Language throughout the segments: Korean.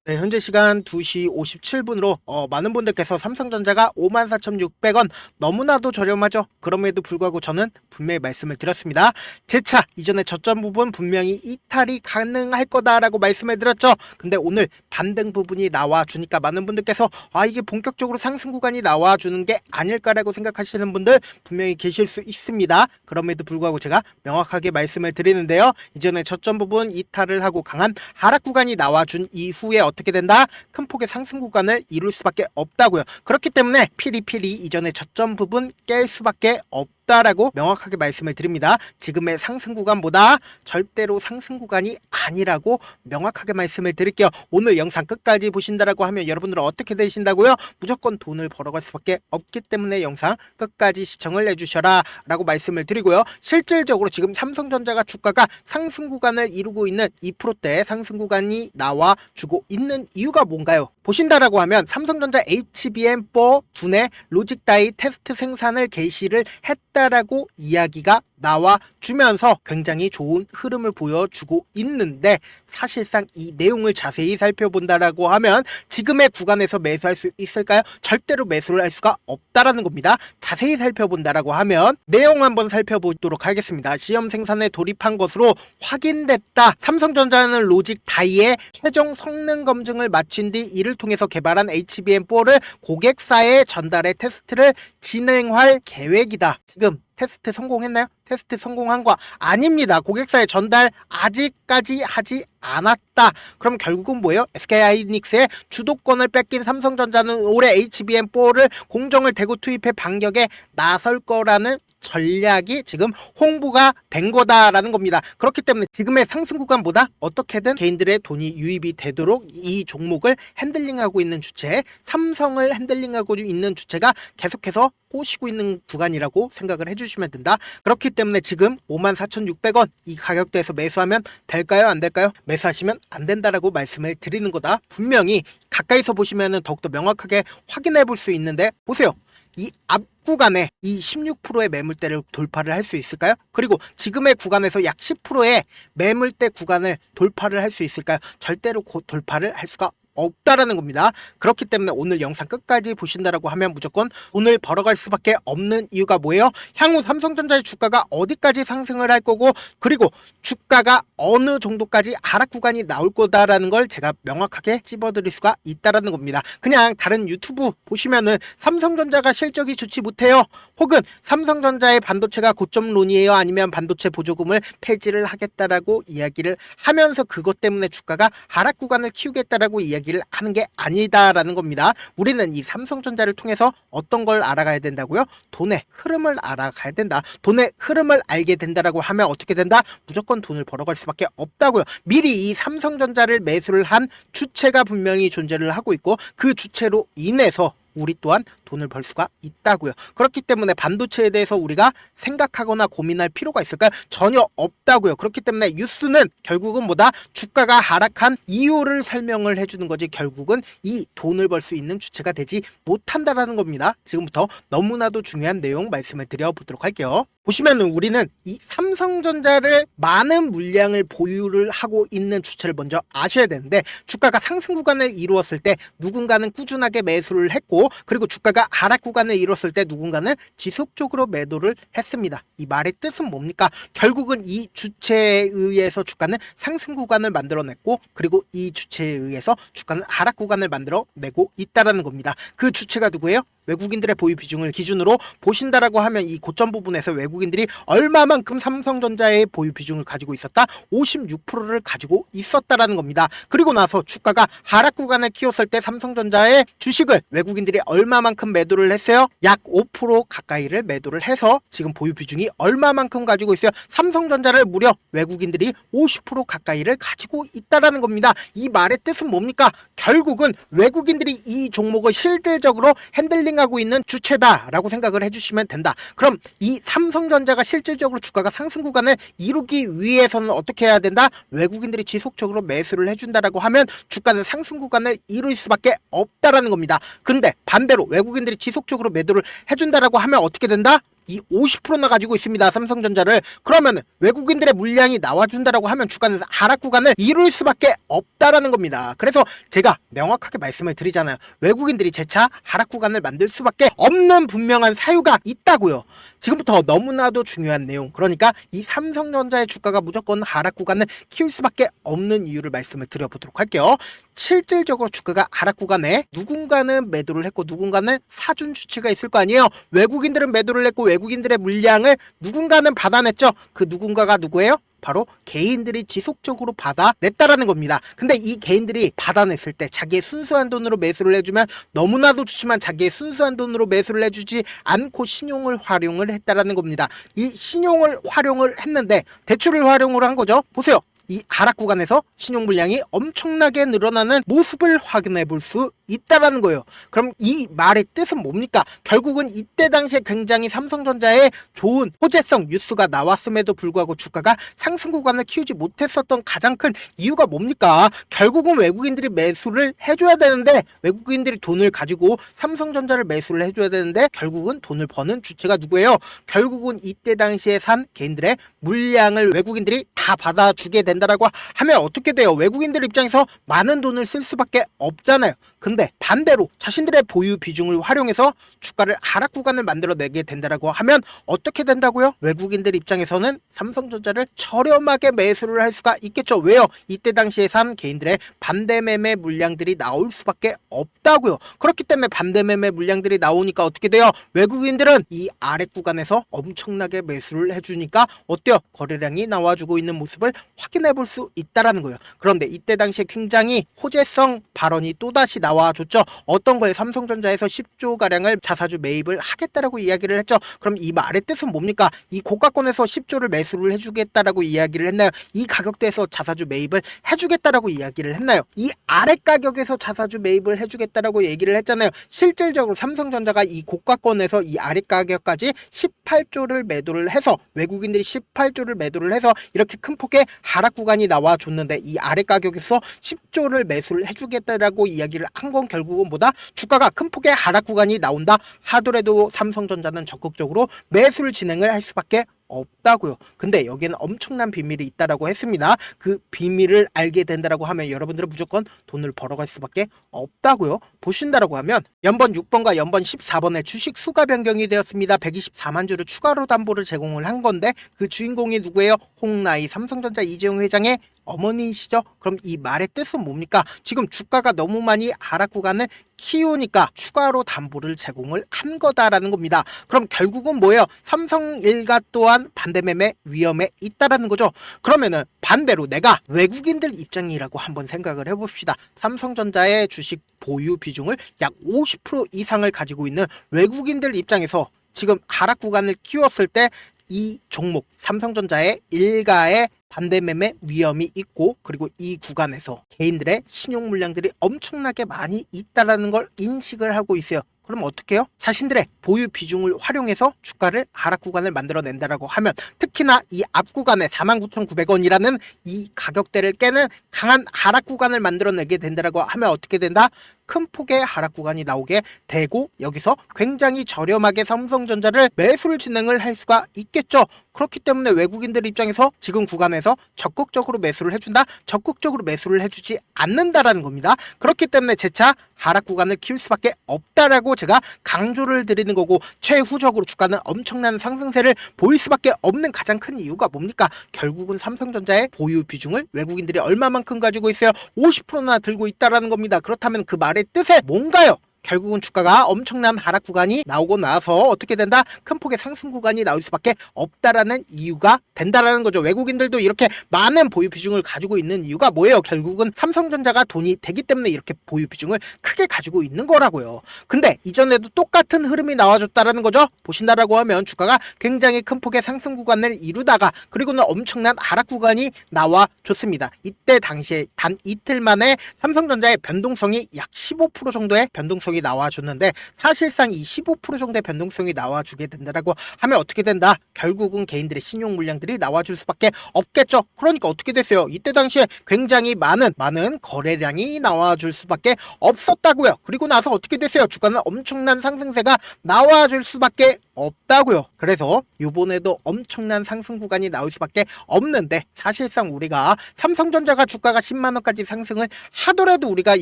네, 현재 시간 2시 57분으로 많은 분들께서 삼성전자가 54,600원 너무나도 저렴하죠. 그럼에도 불구하고 저는 분명히 말씀을 드렸습니다. 제 차 이전에 저점 부분 분명히 이탈이 가능할 거다라고 말씀을 드렸죠. 근데 오늘 반등 부분이 나와주니까 많은 분들께서 이게 본격적으로 상승 구간이 나와주는 게 아닐까라고 생각하시는 분들 분명히 계실 수 있습니다. 그럼에도 불구하고 제가 명확하게 말씀을 드리는데요. 이전에 저점 부분 이탈을 하고 강한 하락 구간이 나와준 이후에 어떻게 된다? 큰 폭의 상승 구간을 이룰 수밖에 없다고요. 그렇기 때문에 피리피리 이전에 저점 부분 깰 수밖에 없다라고 명확하게 말씀을 드립니다. 지금의 상승 구간보다 절대로 상승 구간이 아니라고 명확하게 말씀을 드릴게요. 오늘 영상 끝까지 보신다라고 하면 여러분들은 어떻게 되신다고요? 무조건 돈을 벌어갈 수밖에 없기 때문에 영상 끝까지 시청을 해주셔라 라고 말씀을 드리고요. 실질적으로 지금 삼성전자가 주가가 상승 구간을 이루고 있는 2%대 상승 구간이 나와주고 있는 이유가 뭔가요? 보신다라고 하면 삼성전자 HBM4 두뇌 로직 다이 테스트 생산을 개시를 했다라고 이야기가 나와주면서 굉장히 좋은 흐름을 보여주고 있는데, 사실상 이 내용을 자세히 살펴본다라고 하면 지금의 구간에서 매수할 수 있을까요? 절대로 매수를 할 수가 없다라는 겁니다. 자세히 살펴본다라고 하면 내용 한번 살펴보도록 하겠습니다. 시험 생산에 돌입한 것으로 확인됐다. 삼성전자는 로직 다이의 최종 성능 검증을 마친 뒤 이를 통해서 개발한 HBM4를 고객사에 전달해 테스트를 진행할 계획이다. 지금 테스트 성공했나요? 테스트 성공한 거 아닙니다. 고객사에 전달 아직까지 하지 않았다. 그럼 결국은 뭐예요? SK하이닉스의 주도권을 뺏긴 삼성전자는 올해 HBM4를 공정을 대거 투입해 반격에 나설 거라는 전략이 지금 홍보가 된 거다라는 겁니다. 그렇기 때문에 지금의 상승 구간보다 어떻게든 개인들의 돈이 유입이 되도록 이 종목을 핸들링하고 있는 주체, 삼성을 핸들링하고 있는 주체가 계속해서 꼬시고 있는 구간이라고 생각을 해주시면 된다. 그렇기 때문에 지금 54,600원 이 가격대에서 매수하면 될까요? 안 될까요? 매수하시면 안 된다라고 말씀을 드리는 거다. 분명히 가까이서 보시면 더욱더 명확하게 확인해 볼 수 있는데, 보세요. 이 앞 구간에 이 16%의 매물대를 돌파를 할 수 있을까요? 그리고 지금의 구간에서 약 10%의 매물대 구간을 돌파를 할 수 있을까요? 절대로 돌파를 할 수가 없다라는 겁니다. 그렇기 때문에 오늘 영상 끝까지 보신다라고 하면 무조건 돈을 벌어갈 수밖에 없는 이유가 뭐예요? 향후 삼성전자의 주가가 어디까지 상승을 할 거고, 그리고 주가가 어느 정도까지 하락 구간이 나올 거다라는 걸 제가 명확하게 찝어드릴 수가 있다라는 겁니다. 그냥 다른 유튜브 보시면은 삼성전자가 실적이 좋지 못해요, 혹은 삼성전자의 반도체가 고점론이에요, 아니면 반도체 보조금을 폐지를 하겠다라고 이야기를 하면서 그것 때문에 주가가 하락 구간을 키우겠다라고 이야기를 하는 게 아니다라는 겁니다. 우리는 이 삼성전자를 통해서 어떤 걸 알아가야 된다고요? 돈의 흐름을 알아가야 된다. 돈의 흐름을 알게 된다라고 하면 어떻게 된다? 무조건 돈을 벌어갈 수밖에 없다고요. 미리 이 삼성전자를 매수를 한 주체가 분명히 존재를 하고 있고, 그 주체로 인해서 우리 또한 돈을 벌 수가 있다고요. 그렇기 때문에 반도체에 대해서 우리가 생각하거나 고민할 필요가 있을까요? 전혀 없다고요. 그렇기 때문에 뉴스는 결국은 뭐다? 주가가 하락한 이유를 설명을 해주는 거지, 결국은 이 돈을 벌 수 있는 주체가 되지 못한다라는 겁니다. 지금부터 너무나도 중요한 내용 말씀을 드려보도록 할게요. 보시면은 우리는 이 삼성전자를 많은 물량을 보유를 하고 있는 주체를 먼저 아셔야 되는데, 주가가 상승 구간을 이루었을 때 누군가는 꾸준하게 매수를 했고, 그리고 주가가 하락 구간을 이뤘을 때 누군가는 지속적으로 매도를 했습니다. 이 말의 뜻은 뭡니까? 결국은 이 주체에 의해서 주가는 상승 구간을 만들어냈고, 그리고 이 주체에 의해서 주가는 하락 구간을 만들어내고 있다라는 겁니다. 그 주체가 누구예요? 외국인들의 보유 비중을 기준으로 보신다라고 하면 이 고점 부분에서 외국인들이 얼마만큼 삼성전자의 보유 비중을 가지고 있었다? 56%를 가지고 있었다라는 겁니다. 그리고 나서 주가가 하락 구간을 키웠을 때 삼성전자의 주식을 외국인들이 얼마만큼 매도를 했어요? 약 5% 가까이를 매도를 해서 지금 보유 비중이 얼마만큼 가지고 있어요? 삼성전자를 무려 외국인들이 50% 가까이를 가지고 있다라는 겁니다. 이 말의 뜻은 뭡니까? 결국은 외국인들이 이 종목을 실질적으로 핸들링 하고 있는 주체다라고 생각을 해주시면 된다. 그럼 이 삼성전자가 실질적으로 주가가 상승 구간을 이루기 위해서는 어떻게 해야 된다? 외국인들이 지속적으로 매수를 해준다라고 하면 주가는 상승 구간을 이룰 수밖에 없다라는 겁니다. 근데 반대로 외국인들이 지속적으로 매도를 해준다라고 하면 어떻게 된다? 이 50%나 가지고 있습니다. 삼성전자를. 그러면 외국인들의 물량이 나와준다라고 하면 주가는 하락 구간을 이룰 수밖에 없다라는 겁니다. 그래서 제가 명확하게 말씀을 드리잖아요. 외국인들이 재차 하락 구간을 만들 수밖에 없는 분명한 사유가 있다고요. 지금부터 너무나도 중요한 내용, 그러니까 이 삼성전자의 주가가 무조건 하락 구간을 키울 수밖에 없는 이유를 말씀을 드려보도록 할게요. 실질적으로 주가가 하락 구간에 누군가는 매도를 했고 누군가는 사준 주체가 있을 거 아니에요. 외국인들은 매도를 했고 외국인들의 물량을 누군가는 받아냈죠. 그 누군가가 누구예요? 바로 개인들이 지속적으로 받아냈다라는 겁니다. 근데 이 개인들이 받아냈을 때 자기의 순수한 돈으로 매수를 해주면 너무나도 좋지만 자기의 순수한 돈으로 매수를 해주지 않고 신용을 활용을 했다라는 겁니다. 이 신용을 활용을 했는데 대출을 활용을 한 거죠. 보세요. 이 하락 구간에서 신용 물량이 엄청나게 늘어나는 모습을 확인해 볼 수 있다라는 거예요. 그럼 이 말의 뜻은 뭡니까? 결국은 이때 당시에 굉장히 삼성전자의 좋은 호재성 뉴스가 나왔음에도 불구하고 주가가 상승 구간을 키우지 못했었던 가장 큰 이유가 뭡니까? 결국은 외국인들이 매수를 해줘야 되는데, 외국인들이 돈을 가지고 삼성전자를 매수를 해줘야 되는데 결국은 돈을 버는 주체가 누구예요? 결국은 이때 당시에 산 개인들의 물량을 외국인들이 다 받아주게 된다라고 하면 어떻게 돼요? 외국인들 입장에서 많은 돈을 쓸 수밖에 없잖아요. 근데 반대로 자신들의 보유 비중을 활용해서 주가를 하락 구간을 만들어내게 된다라고 하면 어떻게 된다고요? 외국인들 입장에서는 삼성전자를 저렴하게 매수를 할 수가 있겠죠. 왜요? 이때 당시에 산 개인들의 반대 매매 물량들이 나올 수밖에 없다고요. 그렇기 때문에 반대 매매 물량들이 나오니까 어떻게 돼요? 외국인들은 이 아래 구간에서 엄청나게 매수를 해주니까 어때요? 거래량이 나와주고 있는 모습을 확인해 볼 수 있다라는 거예요. 그런데 이때 당시에 굉장히 호재성 발언이 또다시 나와줬죠. 어떤 거에 삼성전자에서 10조 가량을 자사주 매입을 하겠다라고 이야기를 했죠. 그럼 이 말의 뜻은 뭡니까? 이 고가권에서 10조를 매수를 해주겠다라고 이야기를 했나요? 이 가격대에서 자사주 매입을 해주겠다라고 이야기를 했나요? 이 아래 가격에서 자사주 매입을 해주겠다라고 얘기를 했잖아요. 실질적으로 삼성전자가 이 고가권에서 이 아래 가격까지 18조를 매도를 해서, 외국인들이 18조를 매도를 해서 이렇게 큰 폭의 하락 구간이 나와줬는데 이 아래 가격에서 10조를 매수를 해주겠다라고 이야기를 한 건 결국은 뭐다? 주가가 큰 폭의 하락 구간이 나온다 하더라도 삼성전자는 적극적으로 매수를 진행을 할 수밖에 없다고요. 근데 여기에는 엄청난 비밀이 있다라고 했습니다. 그 비밀을 알게 된다라고 하면 여러분들은 무조건 돈을 벌어갈 수밖에 없다고요. 보신다라고 하면 연번 6번과 연번 14번에 주식 수가 변경이 되었습니다. 124만 주를 추가로 담보를 제공을 한 건데 그 주인공이 누구예요? 홍나이 삼성전자 이재용 회장의 어머니시죠. 그럼 이 말의 뜻은 뭡니까? 지금 주가가 너무 많이 하락 구간을 키우니까 추가로 담보를 제공을 한 거다라는 겁니다. 그럼 결국은 뭐예요? 삼성 일가 또한 반대 매매 위험에 있다라는 거죠. 그러면은 반대로 내가 외국인들 입장이라고 한번 생각을 해봅시다. 삼성전자의 주식 보유 비중을 약 50% 이상을 가지고 있는 외국인들 입장에서 지금 하락 구간을 키웠을 때 이 종목 삼성전자의 일가의 반대 매매 위험이 있고, 그리고 이 구간에서 개인들의 신용 물량들이 엄청나게 많이 있다라는 걸 인식을 하고 있어요. 그럼 어떻게 해요? 자신들의 보유 비중을 활용해서 주가를 하락 구간을 만들어낸다라고 하면, 특히나 이 앞 구간에 49,900원이라는 이 가격대를 깨는 강한 하락 구간을 만들어내게 된다라고 하면 어떻게 된다? 큰 폭의 하락 구간이 나오게 되고 여기서 굉장히 저렴하게 삼성전자를 매수를 진행을 할 수가 있겠죠. 그렇기 때문에 외국인들 입장에서 지금 구간에서 적극적으로 매수를 해준다? 적극적으로 매수를 해주지 않는다라는 겁니다. 그렇기 때문에 재차 하락 구간을 키울 수밖에 없다라고 제가 강조를 드리는 거고, 최후적으로 주가는 엄청난 상승세를 보일 수밖에 없는 가장 큰 이유가 뭡니까? 결국은 삼성전자의 보유 비중을 외국인들이 얼마만큼 가지고 있어요? 50%나 들고 있다라는 겁니다. 그렇다면 그 말의 뜻에 뭔가요? 결국은 주가가 엄청난 하락 구간이 나오고 나서 어떻게 된다? 큰 폭의 상승 구간이 나올 수밖에 없다라는 이유가 된다라는 거죠. 외국인들도 이렇게 많은 보유 비중을 가지고 있는 이유가 뭐예요? 결국은 삼성전자가 돈이 되기 때문에 이렇게 보유 비중을 크게 가지고 있는 거라고요. 근데 이전에도 똑같은 흐름이 나와줬다라는 거죠. 보신다라고 하면 주가가 굉장히 큰 폭의 상승 구간을 이루다가 그리고는 엄청난 하락 구간이 나와줬습니다. 이때 당시에 단 이틀 만에 삼성전자의 변동성이 약 15% 정도의 변동성이 변동성이 나와줬는데 사실상 이 15% 정도의 변동성이 나와주게 된다라고 하면 어떻게 된다? 결국은 개인들의 신용 물량들이 나와줄 수밖에 없겠죠. 그러니까 어떻게 됐어요? 이때 당시에 굉장히 많은 거래량이 나와줄 수밖에 없었다고요. 그리고 나서 어떻게 됐어요? 주가는 엄청난 상승세가 나와줄 수밖에 없다고요. 그래서 이번에도 엄청난 상승 구간이 나올 수밖에 없는데 사실상 우리가 삼성전자가 주가가 10만원까지 상승을 하더라도 우리가 이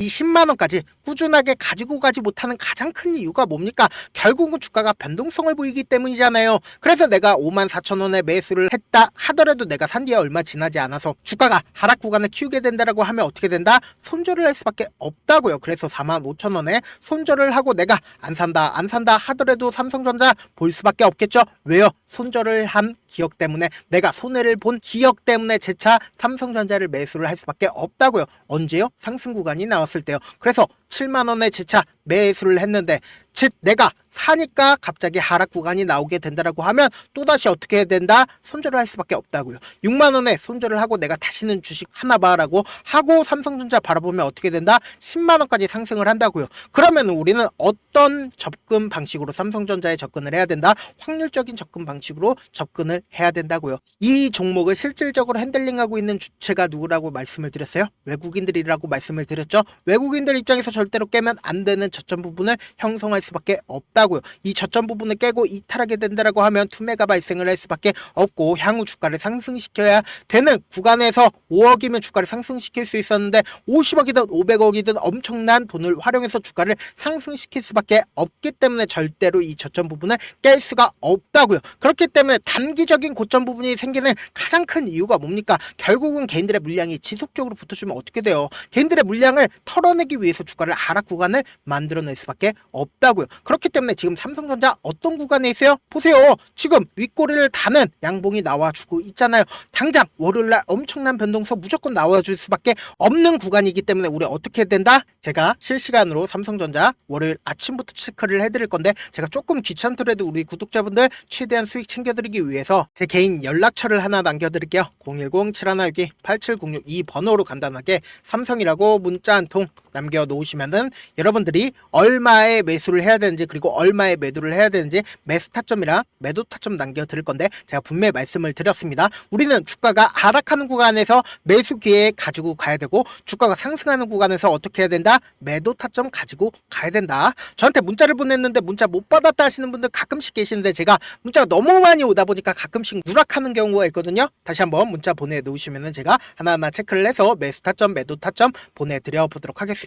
10만원까지 꾸준하게 가지고 가지 못하는 가장 큰 이유가 뭡니까? 결국은 주가가 변동성을 보이기 때문이잖아요. 그래서 내가 54,000원에 매수를 했다 하더라도 내가 산 뒤에 얼마 지나지 않아서 주가가 하락 구간을 키우게 된다라고 하면 어떻게 된다? 손절을 할 수밖에 없다고요. 그래서 45,000원에 손절을 하고 내가 안 산다 하더라도 삼성전자 볼 수밖에 없겠죠. 왜요? 손절을 한 기억 때문에, 내가 손해를 본 기억 때문에 재차 삼성전자를 매수를 할 수밖에 없다고요. 언제요? 상승 구간이 나왔을 때요. 그래서 7만원에 재차 매수를 했는데 즉 내가 사니까 갑자기 하락 구간이 나오게 된다라고 하면 또다시 어떻게 해야 된다? 손절을 할 수밖에 없다고요. 6만원에 손절을 하고 내가 다시는 주식 하나 봐라고 하고 삼성전자 바라보면 어떻게 된다? 10만원까지 상승을 한다고요. 그러면 우리는 어떤 접근 방식으로 삼성전자에 접근을 해야 된다? 확률적인 접근 방식으로 접근을 해야 된다고요. 이 종목을 실질적으로 핸들링하고 있는 주체가 누구라고 말씀을 드렸어요? 외국인들이라고 말씀을 드렸죠. 외국인들 입장에서 절대로 깨면 안 되는 저점 부분을 형성할 수밖에 없다고요. 이 저점 부분을 깨고 이탈하게 된다라고 하면 투매가 발생을 할 수밖에 없고 향후 주가를 상승시켜야 되는 구간에서 5억이면 주가를 상승시킬 수 있었는데 50억이든 500억이든 엄청난 돈을 활용해서 주가를 상승시킬 수밖에 없기 때문에 절대로 이 저점 부분을 깰 수가 없다고요. 그렇기 때문에 단기적인 고점 부분이 생기는 가장 큰 이유가 뭡니까? 결국은 개인들의 물량이 지속적으로 붙어주면 어떻게 돼요? 개인들의 물량을 털어내기 위해서 주가를 하락 구간을 만들어낼 수밖에 없다고요. 그렇기 때문에 지금 삼성전자 어떤 구간에 있어요? 보세요. 지금 윗꼬리를 다는 양봉이 나와주고 있잖아요. 당장 월요일날 엄청난 변동성 무조건 나와줄 수밖에 없는 구간이기 때문에 우리 어떻게 해야 된다? 제가 실시간으로 삼성전자 월요일 아침부터 체크를 해드릴 건데 제가 조금 귀찮더라도 우리 구독자분들 최대한 수익 챙겨드리기 위해서 제 개인 연락처를 하나 남겨드릴게요. 010-7162-8706 이 번호로 간단하게 삼성이라고 문자 한 통 남겨놓으시면은 여러분들이 얼마에 매수를 해야 되는지 그리고 얼마에 매도를 해야 되는지 매수 타점이랑 매도 타점 남겨드릴 건데 제가 분명히 말씀을 드렸습니다. 우리는 주가가 하락하는 구간에서 매수 기회 가지고 가야 되고 주가가 상승하는 구간에서 어떻게 해야 된다? 매도 타점 가지고 가야 된다. 저한테 문자를 보냈는데 문자 못 받았다 하시는 분들 가끔씩 계시는데 제가 문자가 너무 많이 오다 보니까 가끔씩 누락하는 경우가 있거든요. 다시 한번 문자 보내놓으시면 제가 하나하나 체크를 해서 매수 타점 매도 타점 보내드려 보도록 하겠습니다.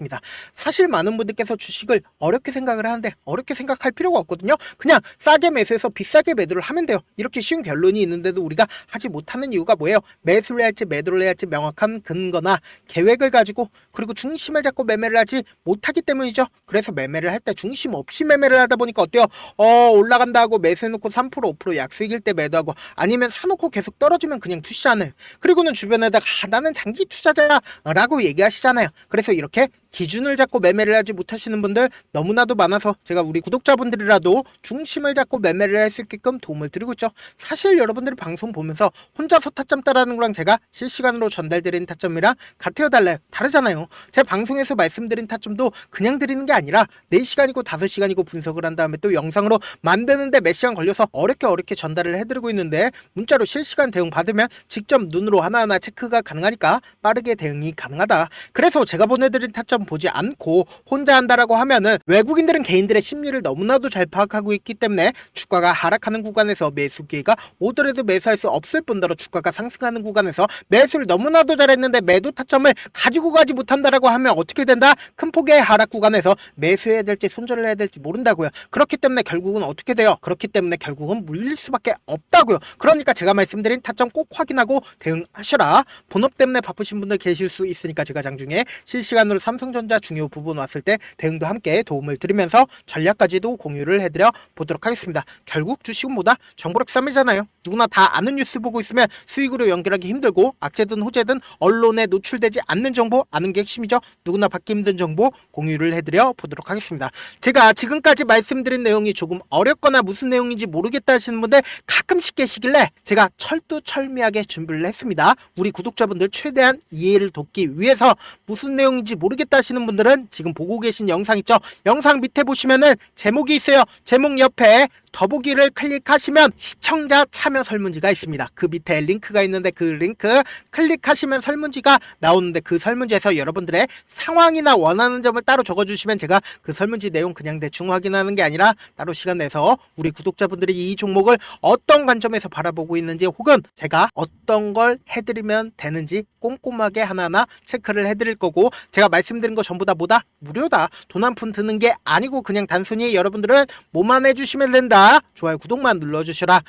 사실 많은 분들께서 주식을 어렵게 생각을 하는데 어렵게 생각할 필요가 없거든요. 그냥 싸게 매수해서 비싸게 매도를 하면 돼요. 이렇게 쉬운 결론이 있는데도 우리가 하지 못하는 이유가 뭐예요? 매수를 해야 할지 매도를 해야 할지 명확한 근거나 계획을 가지고 그리고 중심을 잡고 매매를 하지 못하기 때문이죠. 그래서 매매를 할 때 중심 없이 매매를 하다 보니까 어때요? 올라간다 하고 매수해놓고 3% 5% 약수익일 때 매도하고 아니면 사놓고 계속 떨어지면 그냥 푸시하는 그리고는 주변에다가 나는 장기 투자자야 라고 얘기하시잖아요. 그래서 이렇게 기준을 잡고 매매를 하지 못하시는 분들 너무나도 많아서 제가 우리 구독자분들이라도 중심을 잡고 매매를 할 수 있게끔 도움을 드리고 있죠. 사실 여러분들이 방송 보면서 혼자서 타점 따라하는 거랑 제가 실시간으로 전달드리는 타점이랑 같아요 달라요? 다르잖아요. 제가 방송에서 말씀드린 타점도 그냥 드리는 게 아니라 4시간이고 5시간이고 분석을 한 다음에 또 영상으로 만드는데 몇 시간 걸려서 어렵게 전달을 해드리고 있는데 문자로 실시간 대응 받으면 직접 눈으로 하나하나 체크가 가능하니까 빠르게 대응이 가능하다. 그래서 제가 보내드린 타점 보지 않고 혼자 한다라고 하면은 외국인들은 개인들의 심리를 너무나도 잘 파악하고 있기 때문에 주가가 하락하는 구간에서 매수 기회가 오더라도 매수할 수 없을 뿐더러 주가가 상승하는 구간에서 매수를 너무나도 잘했는데 매도 타점을 가지고 가지 못한다라고 하면 어떻게 된다? 큰 폭의 하락 구간에서 매수해야 될지 손절을 해야 될지 모른다고요. 그렇기 때문에 결국은 어떻게 돼요? 그렇기 때문에 결국은 물릴 수밖에 없다고요. 그러니까 제가 말씀드린 타점 꼭 확인하고 대응하셔라. 본업 때문에 바쁘신 분들 계실 수 있으니까 제가 장중에 실시간으로 삼성전자 중요 부분 왔을 때 대응도 함께 도움을 드리면서 전략까지도 공유를 해드려 보도록 하겠습니다. 결국 주식은 뭐다? 정보력 싸움이잖아요. 누구나 다 아는 뉴스 보고 있으면 수익으로 연결하기 힘들고 악재든 호재든 언론에 노출되지 않는 정보 아는 게 핵심이죠. 누구나 받기 힘든 정보 공유를 해드려 보도록 하겠습니다. 제가 지금까지 말씀드린 내용이 조금 어렵거나 무슨 내용인지 모르겠다 하시는 분들 가끔씩 계시길래 제가 철두철미하게 준비를 했습니다. 우리 구독자분들 최대한 이해를 돕기 위해서 무슨 내용인지 모르겠다 하시는 분들은 지금 보고 계신 영상 있죠? 영상 밑에 보시면은 제목이 있어요. 제목 옆에 더보기를 클릭하시면 시청자 참여 설문지가 있습니다. 그 밑에 링크가 있는데 그 링크 클릭하시면 설문지가 나오는데 그 설문지에서 여러분들의 상황이나 원하는 점을 따로 적어주시면 제가 그 설문지 내용 그냥 대충 확인하는 게 아니라 따로 시간 내서 우리 구독자분들이 이 종목을 어떤 관점에서 바라보고 있는지 혹은 제가 어떤 걸 해드리면 되는지 꼼꼼하게 하나하나 체크를 해드릴 거고, 제가 말씀드린 거 전부 다 뭐다? 무료다. 돈 한 푼 드는 게 아니고 그냥 단순히 여러분들은 뭐만 해주시면 된다. 좋아요, 구독만 눌러주셔라.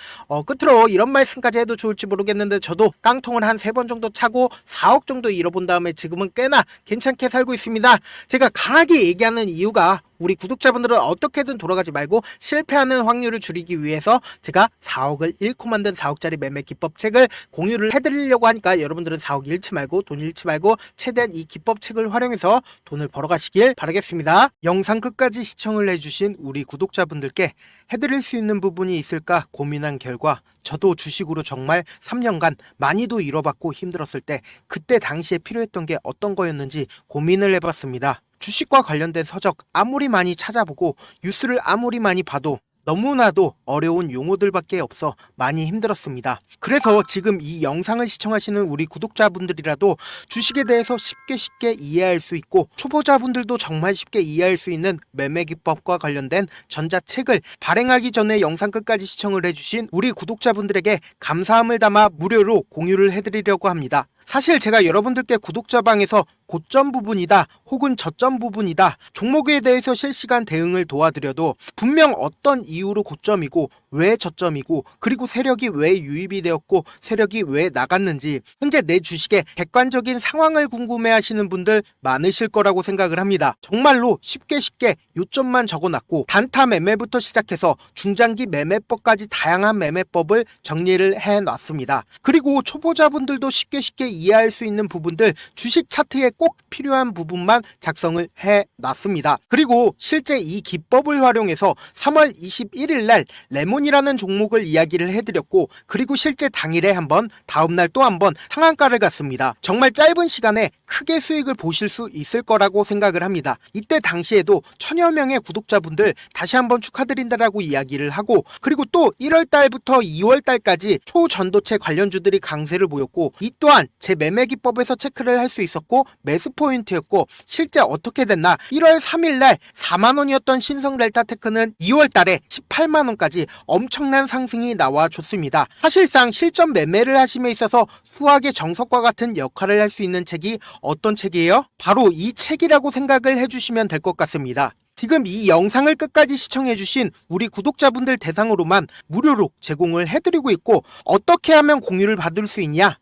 끝으로 이런 말씀까지 해도 좋을지 모르겠는데 저도 깡통을 한 3번 정도 차고 4억 정도 잃어본 다음에 지금은 꽤나 괜찮게 살고 있습니다. 제가 강하게 얘기하는 이유가 우리 구독자분들은 어떻게든 돌아가지 말고 실패하는 확률을 줄이기 위해서 제가 4억을 잃고 만든 4억짜리 매매 기법책을 공유를 해드리려고 하니까 여러분들은 4억 잃지 말고 돈 잃지 말고 최대한 이 기법책을 활용해서 돈을 벌어가시길 바라겠습니다. 영상 끝까지 시청을 해주신 우리 구독자분들께 해드릴 수 있는 부분이 있을까 고민한 결과 저도 주식으로 정말 3년간 많이도 잃어봤고 힘들었을 때 그때 당시에 필요했던 게 어떤 거였는지 고민을 해봤습니다. 주식과 관련된 서적 아무리 많이 찾아보고 뉴스를 아무리 많이 봐도 너무나도 어려운 용어들밖에 없어 많이 힘들었습니다. 그래서 지금 이 영상을 시청하시는 우리 구독자분들이라도 주식에 대해서 쉽게 이해할 수 있고 초보자분들도 정말 쉽게 이해할 수 있는 매매 기법과 관련된 전자책을 발행하기 전에 영상 끝까지 시청을 해주신 우리 구독자분들에게 감사함을 담아 무료로 공유를 해드리려고 합니다. 사실 제가 여러분들께 구독자방에서 고점 부분이다 혹은 저점 부분이다 종목에 대해서 실시간 대응을 도와드려도 분명 어떤 이유로 고점이고 왜 저점이고 그리고 세력이 왜 유입이 되었고 세력이 왜 나갔는지 현재 내 주식의 객관적인 상황을 궁금해 하시는 분들 많으실 거라고 생각을 합니다. 정말로 쉽게 요점만 적어놨고 단타 매매부터 시작해서 중장기 매매법까지 다양한 매매법을 정리를 해놨습니다. 그리고 초보자분들도 쉽게 이해할 수 있는 부분들 주식 차트에 꼭 필요한 부분만 작성을 해놨습니다. 그리고 실제 이 기법을 활용해서 3월 21일 날 레몬이라는 종목을 이야기를 해드렸고 그리고 실제 당일에 한번 다음날 또 한번 상한가를 갔습니다. 정말 짧은 시간에 크게 수익을 보실 수 있을 거라고 생각을 합니다. 이때 당시에도 1000여 명의 구독자분들 다시 한번 축하드린다라고 이야기를 하고 그리고 또 1월달부터 2월달까지 초전도체 관련주들이 강세를 보였고 이 또한 제 매매 기법에서 체크를 할 수 있었고 매수 포인트였고 실제 어떻게 됐나 1월 3일날 4만원이었던 신성 델타테크는 2월달에 18만원까지 엄청난 상승이 나와줬습니다. 사실상 실전 매매를 하심에 있어서 수학의 정석과 같은 역할을 할 수 있는 책이 어떤 책이에요? 바로 이 책이라고 생각을 해주시면 될 것 같습니다. 지금 이 영상을 끝까지 시청해주신 우리 구독자분들 대상으로만 무료로 제공을 해드리고 있고 어떻게 하면 공유를 받을 수 있냐?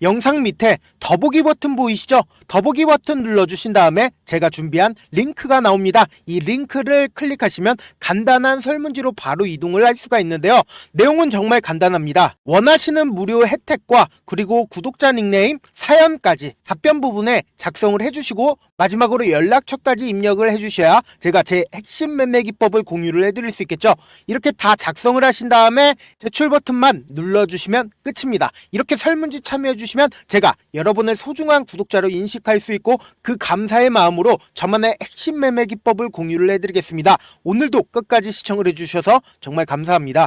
영상 밑에 더보기 버튼 보이시죠? 더보기 버튼 눌러주신 다음에 제가 준비한 링크가 나옵니다. 이 링크를 클릭하시면 간단한 설문지로 바로 이동을 할 수가 있는데요. 내용은 정말 간단합니다. 원하시는 무료 혜택과 그리고 구독자 닉네임, 사연까지 답변 부분에 작성을 해주시고 마지막으로 연락처까지 입력을 해주셔야 제가 제 핵심 매매 기법을 공유를 해드릴 수 있겠죠. 이렇게 다 작성을 하신 다음에 제출 버튼만 눌러주시면 끝입니다. 이렇게 설문지 참여해주시면 제가 여러분을 소중한 구독자로 인식할 수 있고 그 감사의 마음으로 저만의 핵심 매매 기법을 공유를 해드리겠습니다. 오늘도 끝까지 시청을 해주셔서 정말 감사합니다.